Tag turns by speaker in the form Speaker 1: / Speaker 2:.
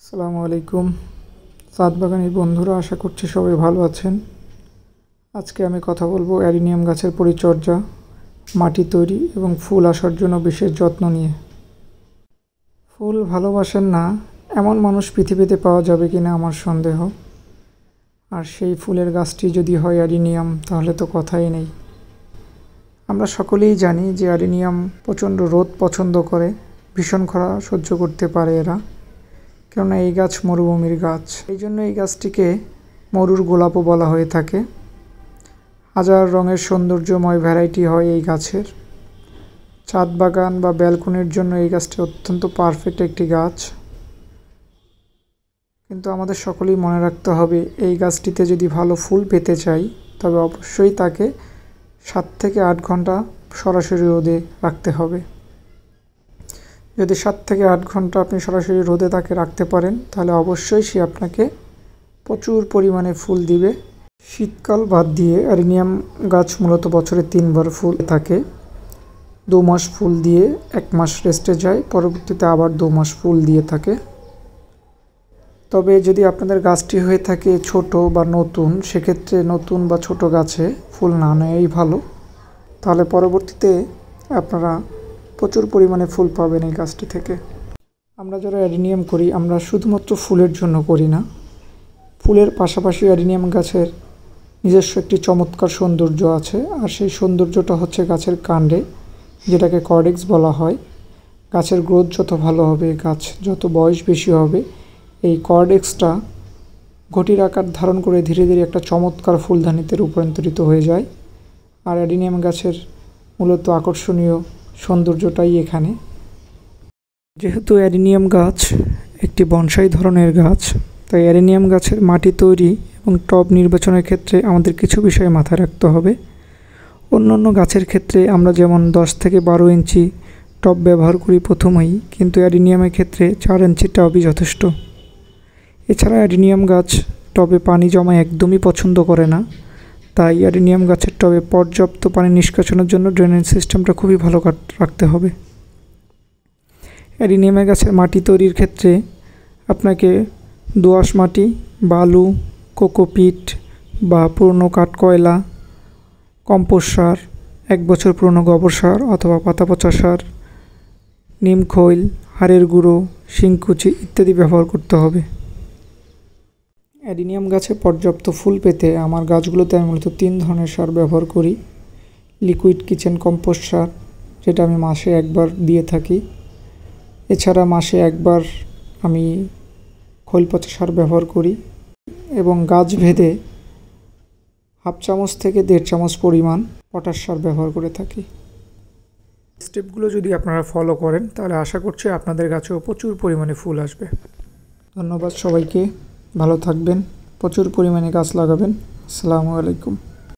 Speaker 1: আসসালামু আলাইকুম ছাদ বাগানের বন্ধুরা, আশা করছি সবাই ভালো আছেন। আজকে আমি কথা বলবো অ্যারিনিয়াম গাছের পরিচর্যা, মাটি তৈরি এবং ফুল আসার জন্য বিশেষ যত্ন নিয়ে। ফুল ভালোবাসেন না এমন মানুষ পৃথিবীতে পাওয়া যাবে কিনা আমার সন্দেহ। আর সেই ফুলের গাছটি যদি হয় অ্যারিনিয়াম, তাহলে তো কথাই নেই। আমরা সকলেই জানি যে অ্যারিনিয়াম প্রচণ্ড রোদ পছন্দ করে, ভীষণ খরা সহ্য করতে পারে এরা, কেননা এই গাছ মরুভূমির গাছ। এই জন্য এই গাছটিকে মরুর গোলাপও বলা হয়ে থাকে। হাজার রঙের সৌন্দর্যময় ভ্যারাইটি হয় এই গাছের। ছাদ বাগান বা ব্যালকনির জন্য এই গাছটি অত্যন্ত পারফেক্ট একটি গাছ। কিন্তু আমাদের সকলেই মনে রাখতে হবে, এই গাছটিতে যদি ভালো ফুল পেতে চাই তবে অবশ্যই তাকে 7 থেকে 8 ঘন্টা সরাসরি রোদে রাখতে হবে। যদি 7 থেকে 8 ঘন্টা আপনি সরাসরি রোদে তাকে রাখতে পারেন, তাহলে অবশ্যই সে আপনাকে প্রচুর পরিমাণে ফুল দিবে। শীতকাল বাদ দিয়ে অ্যারিনিয়াম গাছ মূলত বছরে 3 বার ফুল থাকে। 2 মাস ফুল দিয়ে 1 মাস রেস্টে যায়, পরবর্তীতে আবার 2 মাস ফুল দিয়ে থাকে। তবে যদি আপনাদের গাছটি হয়ে থাকে ছোট বা নতুন, সেক্ষেত্রে নতুন বা ছোট গাছে ফুল না নেওয়াই ভালো। তাহলে পরবর্তীতে আপনারা প্রচুর পরিমাণে ফুল পাবেন এই গাছটি থেকে। আমরা যারা অ্যারিনিয়াম করি, আমরা শুধুমাত্র ফুলের জন্য করি না। ফুলের পাশাপাশি অ্যারিনিয়াম গাছের নিজস্ব একটি চমৎকার সৌন্দর্য আছে, আর সেই সৌন্দর্যটা হচ্ছে গাছের কাণ্ডে, যেটাকে কর্ডেক্স বলা হয়। গাছের গ্রোথ যত ভালো হবে, গাছ যত বয়স বেশি হবে, এই কর্ডেক্সটা ঘটির আকার ধারণ করে ধীরে ধীরে একটা চমৎকার ফুলদানিতে রূপান্তরিত হয়ে যায়। আর অ্যারিনিয়াম গাছের মূলত আকর্ষণীয় সৌন্দর্যটাই এখানে। যেহেতু অ্যারিনিয়াম গাছ একটি বনসাই ধরনের গাছ, তাই অ্যারিনিয়াম গাছের মাটি তৈরি এবং টব নির্বাচনের ক্ষেত্রে আমাদের কিছু বিষয় মাথায় রাখতে হবে। অন্যান্য গাছের ক্ষেত্রে আমরা যেমন 10 থেকে 12 ইঞ্চি টব ব্যবহার করি প্রথমেই, কিন্তু অ্যারিনিয়ামের ক্ষেত্রে 4 ইঞ্চি টবই যথেষ্ট। এছাড়া অ্যারিনিয়াম গাছ টবে পানি জমা একদমই পছন্দ করে না, তাই অ্যারিনিয়াম গাছের টবে পর্যাপ্ত পানি নিষ্কাশনের জন্য ড্রেনেজ সিস্টেমটা খুবই ভালো রাখতে হবে। অ্যারিনিয়াম গাছের মাটি তৈরির ক্ষেত্রে আপনাকে দোআঁশ মাটি, বালু, কোকোপিট বা পুরনো কাঠকয়লা, কম্পোস্ট সার, 1 বছর পুরনো গোবর সার অথবা পাতা পচা সার, নিম খৈল, হাড়ের গুঁড়ো, শিংকুচি ইত্যাদি ব্যবহার করতে হবে। অ্যারিনিয়াম গাছে পর্যাপ্ত ফুল পেতে আমার গাছগুলোতে আমি মূলত 3 ধরনের সার ব্যবহার করি। লিকুইড কিচেন কম্পোস্ট সার, যেটা আমি মাসে 1 বার দিয়ে থাকি। এছাড়া মাসে 1 বার আমি খৈল পচা সার ব্যবহার করি, এবং গাছ ভেদে 1/2 চামচ থেকে 1.5 চামচ পরিমাণ পটাশ সার ব্যবহার করে থাকি। স্টেপগুলো যদি আপনারা ফলো করেন, তাহলে আশা করছি আপনাদের গাছেও প্রচুর পরিমাণে ফুল আসবে। ধন্যবাদ সবাইকে, ভালো থাকবেন, প্রচুর পরিমাণে গাছ লাগাবেন। আসসালামু আলাইকুম।